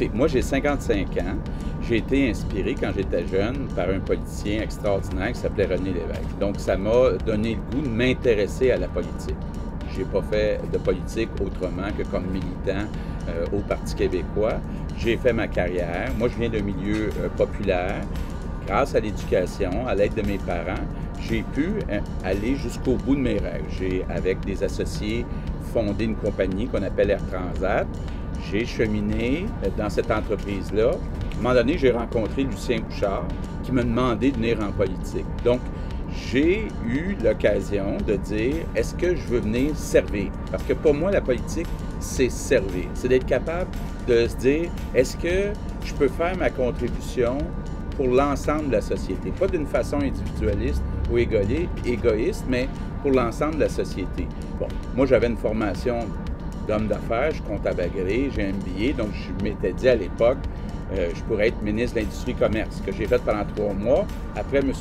Écoutez, moi j'ai 55 ans. J'ai été inspiré quand j'étais jeune par un politicien extraordinaire qui s'appelait René Lévesque. Donc ça m'a donné le goût de m'intéresser à la politique. Je n'ai pas fait de politique autrement que comme militant au Parti québécois. J'ai fait ma carrière. Moi, je viens d'un milieu populaire. Grâce à l'éducation, à l'aide de mes parents, j'ai pu aller jusqu'au bout de mes rêves. J'ai, avec des associés, fondé une compagnie qu'on appelle Air Transat. J'ai cheminé dans cette entreprise-là. À un moment donné, j'ai rencontré Lucien Bouchard qui m'a demandé de venir en politique. Donc, j'ai eu l'occasion de dire, est-ce que je veux venir servir? Parce que pour moi, la politique, c'est servir. C'est d'être capable de se dire, est-ce que je peux faire ma contribution pour l'ensemble de la société? Pas d'une façon individualiste ou égoïste, mais pour l'ensemble de la société. Bon, moi, j'avais une formation d'homme d'affaires, je suis comptable agréé, j'ai un MBA, donc je m'étais dit à l'époque, je pourrais être ministre de l'Industrie-Commerce, ce que j'ai fait pendant 3 mois. Après, M.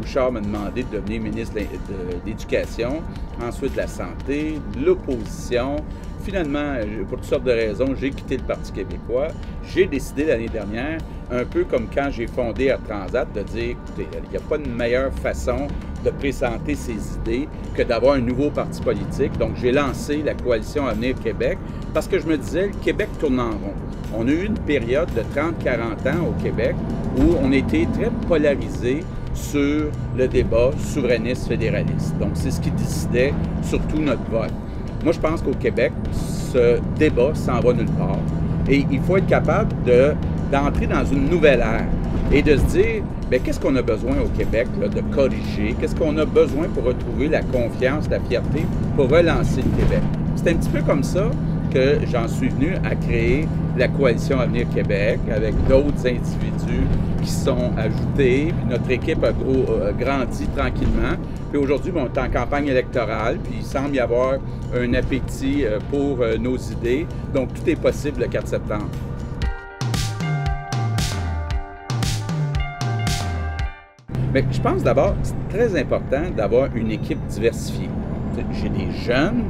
Bouchard m'a demandé de devenir ministre de l'Éducation, ensuite de la Santé, de l'Opposition. Finalement, pour toutes sortes de raisons, j'ai quitté le Parti québécois. J'ai décidé l'année dernière, un peu comme quand j'ai fondé Air Transat, de dire, écoutez, il n'y a pas de meilleure façon de présenter ses idées que d'avoir un nouveau parti politique. Donc, j'ai lancé la coalition Avenir Québec parce que je me disais, le Québec tourne en rond. On a eu une période de 30-40 ans au Québec où on était très polarisé sur le débat souverainiste-fédéraliste. Donc, c'est ce qui décidait surtout notre vote. Moi, je pense qu'au Québec, ce débat s'en va nulle part. Et il faut être capable d'entrer dans une nouvelle ère et de se dire, bien, qu'est-ce qu'on a besoin au Québec là, de corriger? Qu'est-ce qu'on a besoin pour retrouver la confiance, la fierté, pour relancer le Québec? C'est un petit peu comme ça que j'en suis venu à créer la coalition Avenir Québec avec d'autres individus qui sont ajoutés. Puis notre équipe a grandi tranquillement. Puis aujourd'hui, on est en campagne électorale, puis il semble y avoir un appétit pour nos idées. Donc, tout est possible le 4 septembre. Mais je pense d'abord que c'est très important d'avoir une équipe diversifiée. J'ai des jeunes,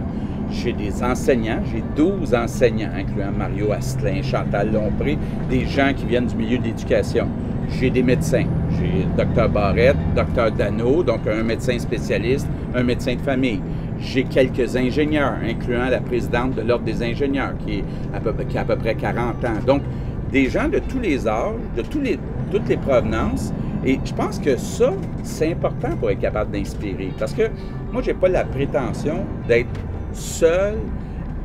j'ai des enseignants, j'ai 12 enseignants, incluant Mario Asselin, Chantal Lompré, des gens qui viennent du milieu de l'éducation. J'ai des médecins, j'ai Dr Barrette, Dr Dano, donc un médecin spécialiste, un médecin de famille. J'ai quelques ingénieurs, incluant la présidente de l'Ordre des ingénieurs, qui a à peu près 40 ans. Donc, des gens de tous les âges, de toutes les provenances. Et je pense que ça, c'est important pour être capable d'inspirer. Parce que moi, je n'ai pas la prétention d'être seul,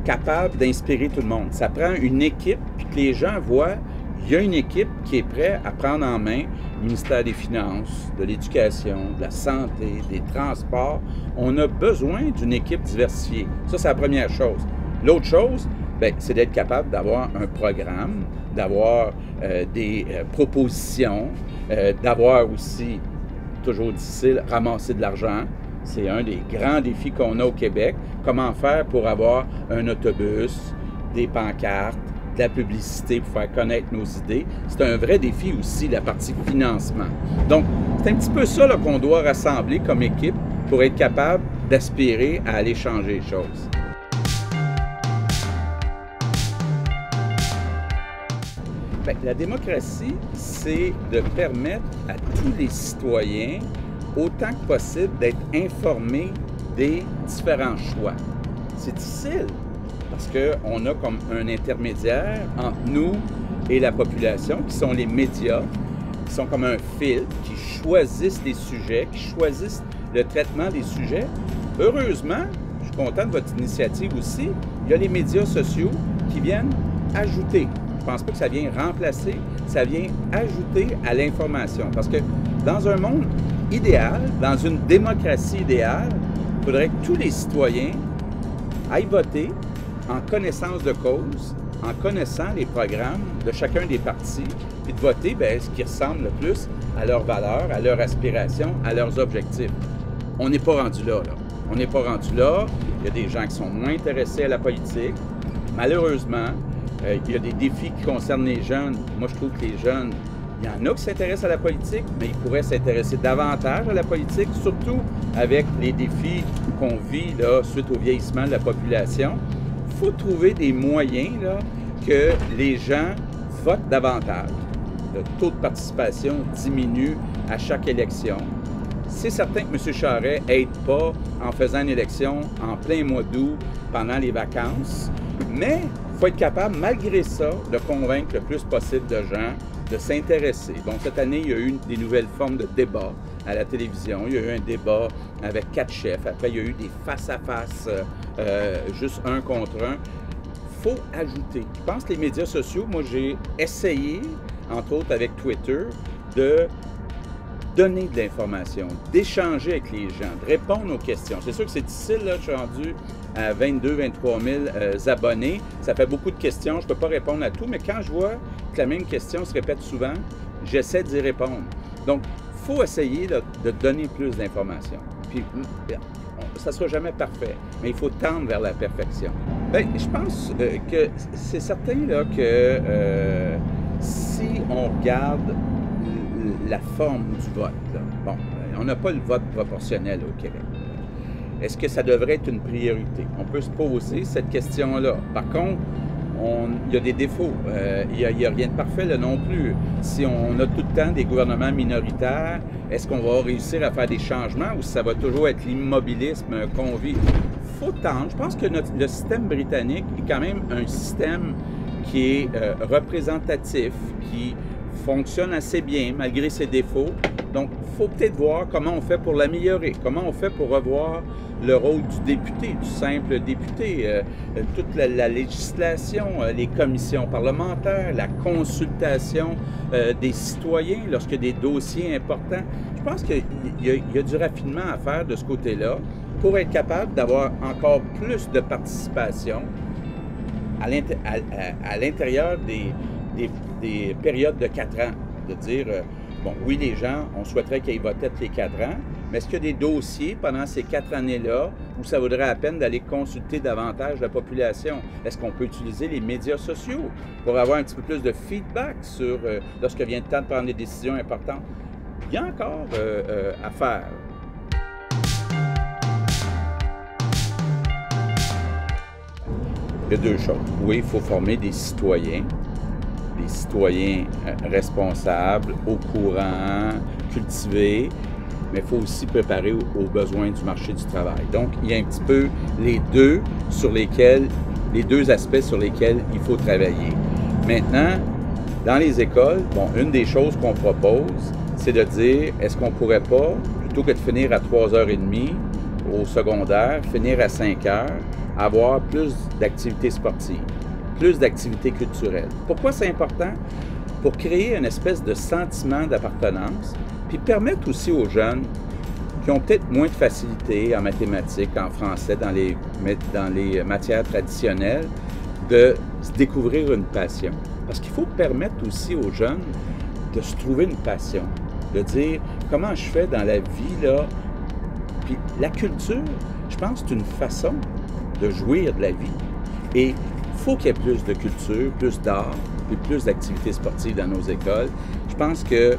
capable d'inspirer tout le monde. Ça prend une équipe, puis que les gens voient, il y a une équipe qui est prête à prendre en main le ministère des Finances, de l'Éducation, de la Santé, des Transports. On a besoin d'une équipe diversifiée. Ça, c'est la première chose. L'autre chose, c'est d'être capable d'avoir un programme, d'avoir des propositions, d'avoir aussi, toujours difficile, ramasser de l'argent. C'est un des grands défis qu'on a au Québec. Comment faire pour avoir un autobus, des pancartes, de la publicité pour faire connaître nos idées. C'est un vrai défi aussi, la partie financement. Donc, c'est un petit peu ça qu'on doit rassembler comme équipe pour être capable d'aspirer à aller changer les choses. Bien, la démocratie, c'est de permettre à tous les citoyens, autant que possible, d'être informés des différents choix. C'est difficile parce qu'on a comme un intermédiaire entre nous et la population, qui sont les médias, qui sont comme un filtre, qui choisissent les sujets, qui choisissent le traitement des sujets. Heureusement, je suis content de votre initiative aussi, il y a les médias sociaux qui viennent ajouter. Je ne pense pas que ça vient remplacer, ça vient ajouter à l'information. Parce que dans un monde idéal, dans une démocratie idéale, il faudrait que tous les citoyens aillent voter en connaissance de cause, en connaissant les programmes de chacun des partis, puis de voter ce qui ressemble le plus à leurs valeurs, à leurs aspirations, à leurs objectifs. On n'est pas rendu là. On n'est pas rendu là. Il y a des gens qui sont moins intéressés à la politique. Malheureusement, il y a des défis qui concernent les jeunes. Moi, je trouve que les jeunes, il y en a qui s'intéressent à la politique, mais ils pourraient s'intéresser davantage à la politique, surtout avec les défis qu'on vit là, suite au vieillissement de la population. Il faut trouver des moyens là, que les gens votent davantage. Le taux de participation diminue à chaque élection. C'est certain que M. Charest n'aide pas en faisant une élection en plein mois d'août pendant les vacances, mais il faut être capable, malgré ça, de convaincre le plus possible de gens de s'intéresser. Donc, cette année, il y a eu des nouvelles formes de débat à la télévision. Il y a eu un débat avec 4 chefs. Après, il y a eu des face-à-face, juste un contre un. Il faut ajouter. Je pense que les médias sociaux, moi, j'ai essayé, entre autres avec Twitter, de donner de l'information, d'échanger avec les gens, de répondre aux questions. C'est sûr que c'est difficile, là, je suis rendu à 23 000 abonnés. Ça fait beaucoup de questions, je ne peux pas répondre à tout, mais quand je vois que la même question se répète souvent, j'essaie d'y répondre. Donc, il faut essayer là, de donner plus d'informations. Puis, ça ne sera jamais parfait, mais il faut tendre vers la perfection. Bien, je pense que c'est certain là, que si on regarde la forme du vote, là, bon, on n'a pas le vote proportionnel au Québec. Est-ce que ça devrait être une priorité? On peut se poser cette question-là. Par contre, il y a des défauts. Il n'y a rien de parfait là non plus. Si on a tout le temps des gouvernements minoritaires, est-ce qu'on va réussir à faire des changements ou ça va toujours être l'immobilisme qu'on vit? Il faut tendre. Je pense que le système britannique est quand même un système qui est représentatif, qui fonctionne assez bien malgré ses défauts. Donc, il faut peut-être voir comment on fait pour l'améliorer, comment on fait pour revoir le rôle du député, du simple député, toute la législation, les commissions parlementaires, la consultation des citoyens lorsqu'il y a des dossiers importants. Je pense qu'il y a du raffinement à faire de ce côté-là pour être capable d'avoir encore plus de participation à l'intérieur des périodes de 4 ans. De dire, bon, oui, les gens, on souhaiterait qu'ils votent tous les 4 ans, mais est-ce qu'il y a des dossiers pendant ces 4 années-là où ça vaudrait la peine d'aller consulter davantage la population? Est-ce qu'on peut utiliser les médias sociaux pour avoir un petit peu plus de feedback sur lorsque vient le temps de prendre des décisions importantes? Il y a encore à faire. Il y a 2 choses. Oui, il faut former des citoyens responsables, au courant, cultivés, mais il faut aussi préparer aux besoins du marché du travail. Donc, il y a un petit peu les deux aspects sur lesquels il faut travailler. Maintenant, dans les écoles, bon, une des choses qu'on propose, c'est de dire, est-ce qu'on ne pourrait pas, plutôt que de finir à 3h30 au secondaire, finir à 5h, avoir plus d'activités sportives, plus d'activités culturelles. Pourquoi c'est important? Pour créer une espèce de sentiment d'appartenance, puis permettre aussi aux jeunes qui ont peut-être moins de facilité en mathématiques, en français, dans les matières traditionnelles, de se découvrir une passion. Parce qu'il faut permettre aussi aux jeunes de se trouver une passion, de dire comment je fais dans la vie, là. Puis la culture, je pense, c'est une façon de jouir de la vie. Et il faut qu'il y ait plus de culture, plus d'art, et plus d'activités sportives dans nos écoles. Je pense que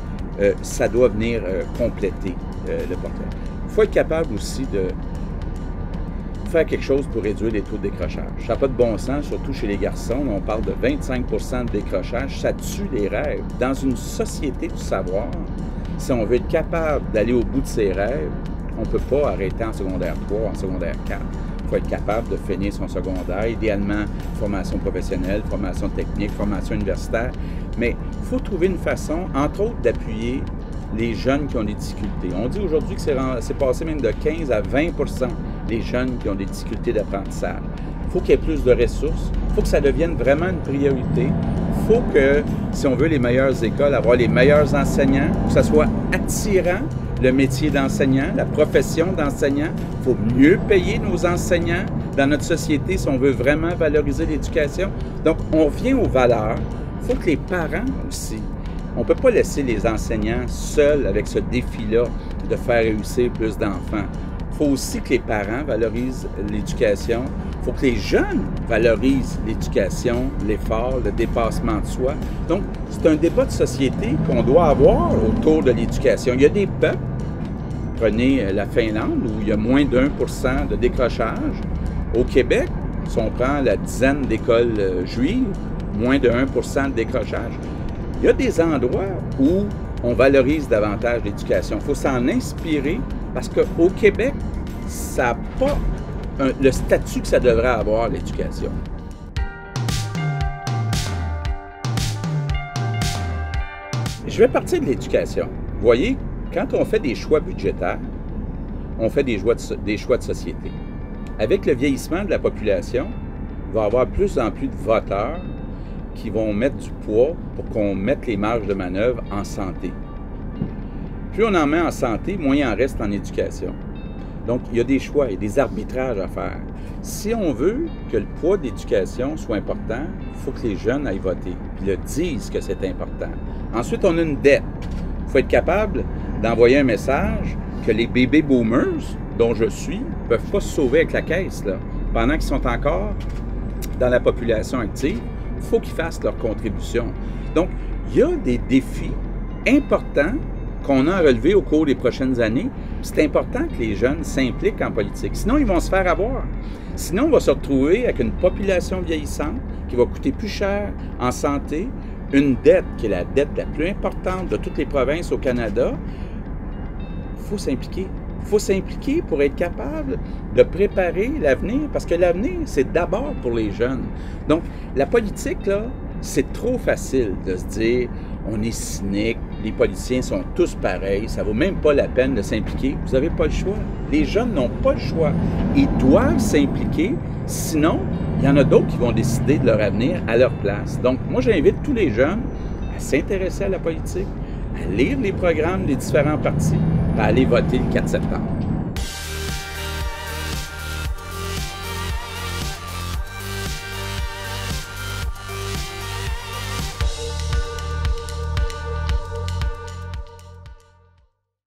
ça doit venir compléter le portrait. Il faut être capable aussi de faire quelque chose pour réduire les taux de décrochage. Ça n'a pas de bon sens, surtout chez les garçons. On parle de 25 % de décrochage. Ça tue les rêves. Dans une société du savoir, si on veut être capable d'aller au bout de ses rêves, on ne peut pas arrêter en secondaire 3, en secondaire 4. Il faut être capable de finir son secondaire, idéalement formation professionnelle, formation technique, formation universitaire. Mais il faut trouver une façon, entre autres, d'appuyer les jeunes qui ont des difficultés. On dit aujourd'hui que c'est passé même de 15 à 20 % les jeunes qui ont des difficultés d'apprentissage. Il faut qu'il y ait plus de ressources. Il faut que ça devienne vraiment une priorité. Il faut que, si on veut les meilleures écoles, avoir les meilleurs enseignants, que ça soit attirant, le métier d'enseignant, la profession d'enseignant. Il faut mieux payer nos enseignants dans notre société si on veut vraiment valoriser l'éducation. Donc, on revient aux valeurs. Il faut que les parents aussi, on ne peut pas laisser les enseignants seuls avec ce défi-là de faire réussir plus d'enfants. Il faut aussi que les parents valorisent l'éducation. Il faut que les jeunes valorisent l'éducation, l'effort, le dépassement de soi. Donc, c'est un débat de société qu'on doit avoir autour de l'éducation. Il y a des peuples, prenez la Finlande, où il y a moins d'1 % de décrochage. Au Québec, si on prend la dizaine d'écoles juives, moins de 1 % de décrochage. Il y a des endroits où on valorise davantage l'éducation. Il faut s'en inspirer parce qu'au Québec, ça n'a pas le statut que ça devrait avoir, l'éducation. Je vais partir de l'éducation. Vous voyez, quand on fait des choix budgétaires, on fait des choix de société. Avec le vieillissement de la population, il va y avoir de plus en plus de voteurs qui vont mettre du poids pour qu'on mette les marges de manœuvre en santé. Plus on en met en santé, moins il en reste en éducation. Donc, il y a des choix, il y a des arbitrages à faire. Si on veut que le poids de l'éducation soit important, il faut que les jeunes aillent voter, puis le disent que c'est important. Ensuite, on a une dette. Il faut être capable d'envoyer un message que les baby boomers, dont je suis, ne peuvent pas se sauver avec la caisse, là. Pendant qu'ils sont encore dans la population active, il faut qu'ils fassent leur contribution. Donc, il y a des défis importants qu'on a à relever au cours des prochaines années. C'est important que les jeunes s'impliquent en politique. Sinon, ils vont se faire avoir. Sinon, on va se retrouver avec une population vieillissante qui va coûter plus cher en santé, une dette qui est la dette la plus importante de toutes les provinces au Canada. Il faut s'impliquer. Il faut s'impliquer pour être capable de préparer l'avenir, parce que l'avenir, c'est d'abord pour les jeunes. Donc, la politique, là, c'est trop facile de se dire on est cynique, les politiciens sont tous pareils, ça ne vaut même pas la peine de s'impliquer. Vous n'avez pas le choix. Les jeunes n'ont pas le choix. Ils doivent s'impliquer, sinon, il y en a d'autres qui vont décider de leur avenir à leur place. Donc, moi, j'invite tous les jeunes à s'intéresser à la politique, à lire les programmes des différents partis, à aller voter le 4 septembre.